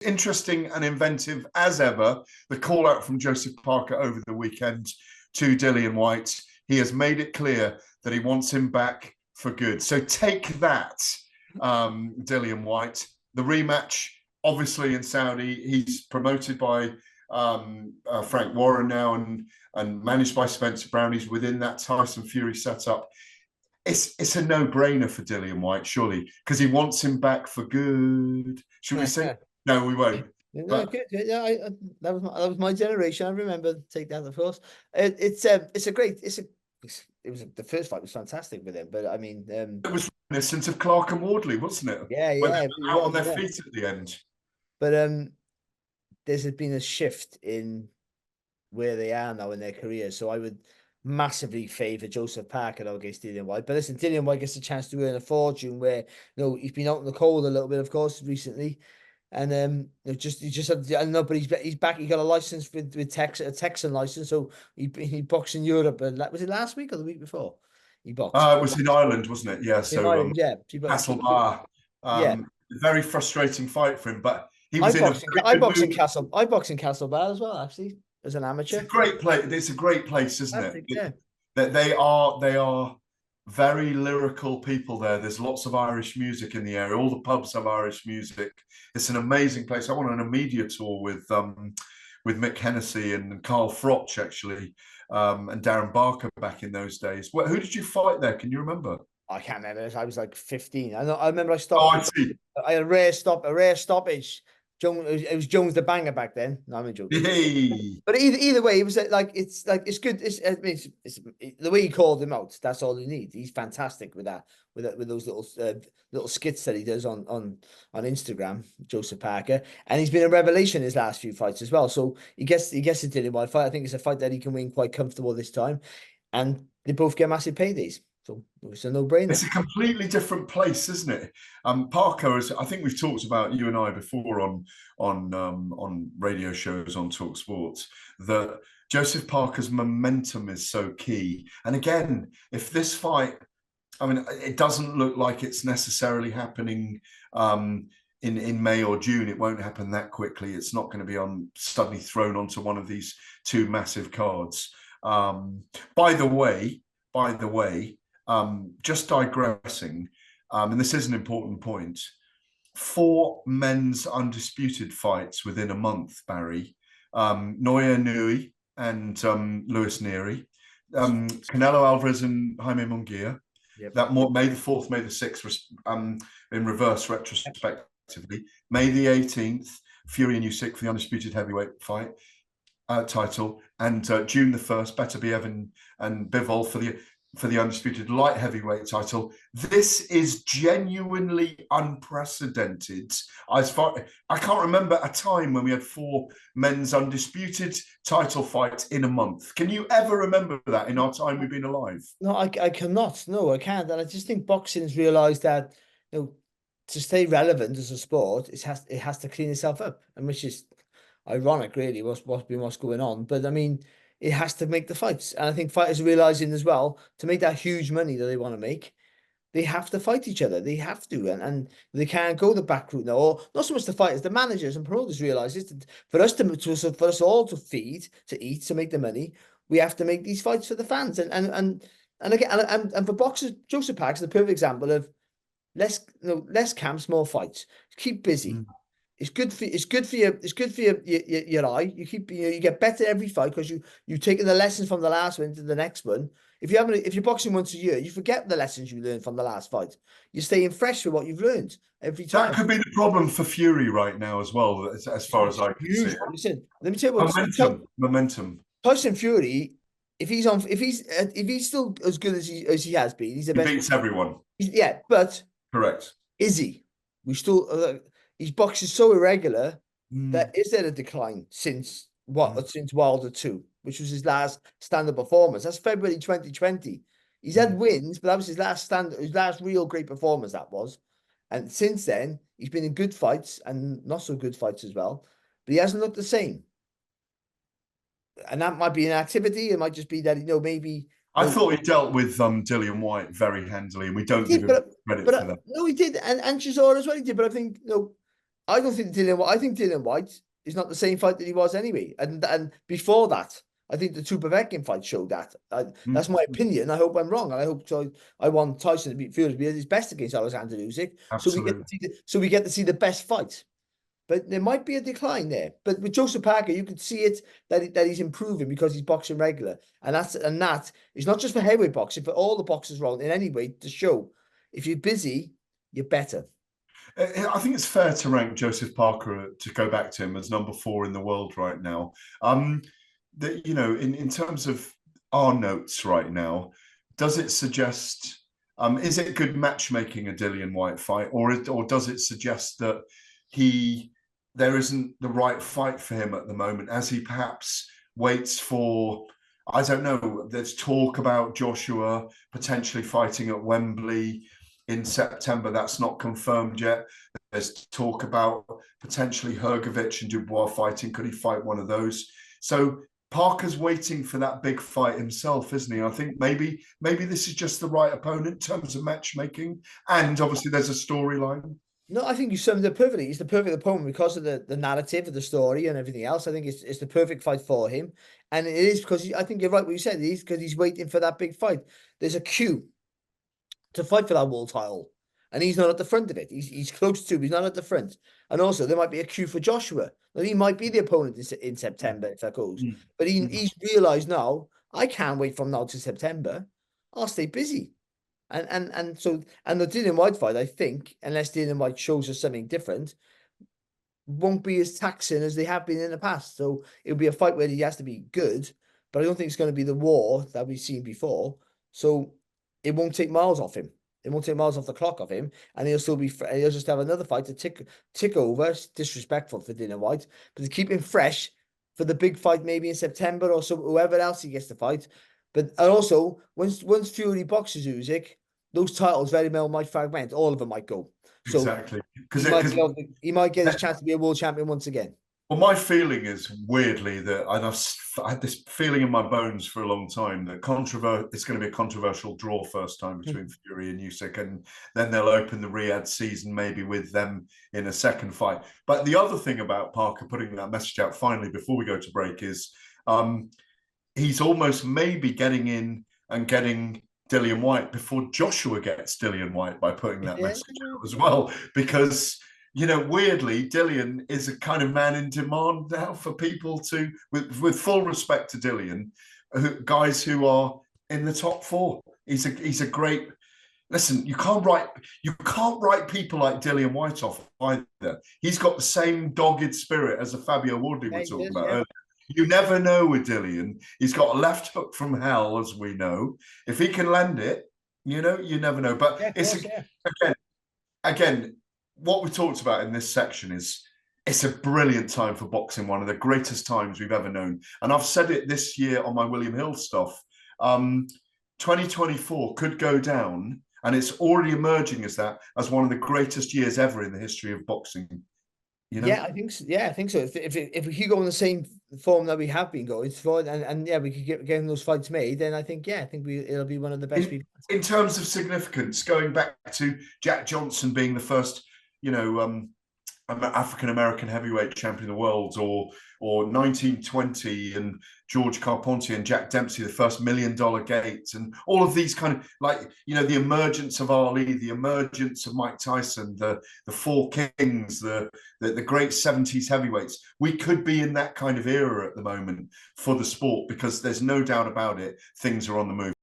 interesting and inventive as ever. The call out from Joseph Parker over the weekend to Dillian Whyte. He has made it clear that he wants him back for good. So take that, Dillian Whyte. The rematch, obviously in Saudi, he's promoted by Frank Warren now and managed by Spencer Brown. He's within that Tyson Fury setup. It's a no-brainer for Dillian Whyte, surely, because he wants him back for good. Should we say? No, we won't. No, good. Yeah, that was my generation. I remember take that, of course. It was the first fight was fantastic with him, but I mean, it was reminiscent of Clark and Wardley, wasn't it? Yeah, when yeah. They were out on their feet at the end. But there's been a shift in where they are now in their career, so I would massively favour Joseph Parker against Dillian Whyte. But listen, Dillian Whyte gets a chance to earn a fortune where he's been out in the cold a little bit, of course, recently. And he just had, I know, but he's back. He got a license with Texas, a Texan license, so he boxed in Europe. And was it last week or the week before? He boxed. It was in Ireland, wasn't it? Yeah. So Ireland, yeah. Castlebar. Yeah. Very frustrating fight for him, but he was I box in Castlebar as well, actually, as an amateur. It's a great place. It's a great place, isn't it? Yeah. They are very lyrical people there. There's lots of Irish music in the area. All the pubs have Irish music. It's an amazing place. I went on a media tour with Mick Hennessy and Carl Froch, actually, and Darren Barker back in those days. Who did you fight there? Can you remember? I can't remember. I was like 15. I remember I stopped. I see. I had a rare stoppage. It was Jones the Banger back then. No, I'm joking. Hey. But either way, it was it's good. It's the way he called him out. That's all you need. He's fantastic with that. With those little skits that he does on Instagram, Joseph Parker, and he's been a revelation in his last few fights as well. So he gets a Dillian Whyte fight. I think it's a fight that he can win quite comfortable this time, and they both get massive paydays. So it's a no-brainer. It's a completely different place, isn't it? Parker, I think we've talked about, you and I before on radio shows on talkSPORT, that Joseph Parker's momentum is so key. And again, if this fight, I mean, it doesn't look like it's necessarily happening in May or June. It won't happen that quickly. It's not going to be suddenly thrown onto one of these two massive cards. By the way, just digressing, and this is an important point, 4 men's undisputed fights within a month, Barry. Noya Nui and Luis Nery, Canelo Alvarez and Jaime Munguia. Yep. That May the 4th, May the 6th, in reverse retrospectively. May the 18th, Fury and Usyk for the undisputed heavyweight fight title, and June the 1st, Beterbiev and Bivol for the undisputed light heavyweight title. This is genuinely unprecedented. I can't remember a time when we had 4 men's undisputed title fights in a month. Can you ever remember that in our time we've been alive? No, I cannot. No, I can't. And I just think boxing's realised that to stay relevant as a sport, it has to clean itself up, and which is ironic, really, what's going on. But I mean, it has to make the fights. And I think fighters are realizing as well, to make that huge money that they want to make, they have to fight each other. They have to. And they can't go the back route now. Or not so much the fighters, the managers and promoters realize is that for us all to feed, to eat, to make the money, we have to make these fights for the fans. And again, and for boxers, Joseph Parker's the perfect example of less camps, more fights. Keep busy. Mm. It's good for your eye. You get better every fight because you've taken the lessons from the last one to the next one. If you're boxing once a year, you forget the lessons you learned from the last fight. You're staying fresh with what you've learned every time. That could be the problem for Fury right now as well, as far as I can see. Listen, let me tell you what. Momentum. Tyson Fury, if he's still as good as he has been, he's the best. He beats everyone. Yeah, but correct. Is he? We still. His box is so irregular that is there a decline since Wilder 2, which was his last standard performance. That's February 2020. He's had wins, but that was his last real great performance, that was. And since then, he's been in good fights and not so good fights as well, but he hasn't looked the same. And that might be an activity. It might just be that, maybe. I thought he dealt with Dillian Whyte very handily, and we don't give him credit for that. No, he did. And Chisora as well, he did. But I think, I don't think Dillian. I think Dillian Whyte is not the same fight that he was anyway. And before that, I think the two Povetkin fights showed that. That's my opinion. I hope I'm wrong. And I hope so. I want Tyson to be Fury to be at his best against Alexander Usyk, so we get to Absolutely. see we get to see the best fight. But there might be a decline there. But with Joseph Parker, you could see it that he's improving because he's boxing regular, and that is not just for heavyweight boxing, for all the boxers around in any way to show if you're busy, you're better. I think it's fair to rank Joseph Parker, to go back to him, as number 4 in the world right now. That, you know, in terms of our notes right now, does it suggest, is it good matchmaking, a Dillian Whyte fight, or does it suggest that there isn't the right fight for him at the moment, as he perhaps waits for, I don't know, there's talk about Joshua potentially fighting at Wembley in September. That's not confirmed yet. There's talk about potentially Hrgovic and Dubois fighting. Could he fight one of those? So Parker's waiting for that big fight himself, isn't he? I think maybe this is just the right opponent in terms of matchmaking. And obviously there's a storyline. No, I think you summed it perfectly. He's the perfect opponent because of the narrative of the story and everything else. I think it's the perfect fight for him. And it is because I think you're right what you said. He's because he's waiting for that big fight. There's a queue to fight for that world title. And he's not at the front of it. He's close to, but he's not at the front. And also there might be a queue for Joshua. Now, he might be the opponent in September if that goes. But he's realised now, I can't wait from now to September. I'll stay busy. And so the Dillian Whyte fight, I think, unless Dillian Whyte shows us something different, won't be as taxing as they have been in the past. So it'll be a fight where he has to be good, but I don't think it's going to be the war that we've seen before. So it won't take miles off him. It won't take miles off the clock of him, and he'll still be. He'll just have another fight to tick over. It's disrespectful for Dillian Whyte, but to keep him fresh for the big fight maybe in September or so, whoever else he gets to fight. But also once Fury boxes Usyk, those titles very well might fragment. All of them might go. So Exactly. he might get his chance to be a world champion once again. Well, my feeling is weirdly that, and I had this feeling in my bones for a long time, that it's going to be a controversial draw first time between Fury and Usyk, and then they'll open the Riyadh season maybe with them in a second fight. But the other thing about Parker putting that message out finally before we go to break is he's almost maybe getting in and getting Dillian Whyte before Joshua gets Dillian Whyte by putting that message out as well, because, you know, weirdly, Dillian is a kind of man in demand now for people to, with full respect to Dillian, guys who are in the top 4. He's a great. Listen, you can't write people like Dillian Whyte off either. He's got the same dogged spirit as the Fabio Wardley we're talking about earlier. You never know with Dillian. He's got a left hook from hell, as we know. If he can land it, you know, you never know. But again, what we talked about in this section is it's a brilliant time for boxing, one of the greatest times we've ever known. And I've said it this year on my William Hill stuff. 2024 could go down, and it's already emerging as one of the greatest years ever in the history of boxing. You know? Yeah, I think so. Yeah, I think so. If we keep going the same form that we have been going for, and yeah, we could get those fights made, then I think it'll be one of the best. In terms of significance, going back to Jack Johnson being the first, you know, African American heavyweight champion of the world, or 1920 and George Carpentier and Jack Dempsey, the first $1 million gate, and all of these kind of, like, you know, the emergence of Ali, the emergence of Mike Tyson, the Four Kings, the great 70s heavyweights. We could be in that kind of era at the moment for the sport, because there's no doubt about it, things are on the move.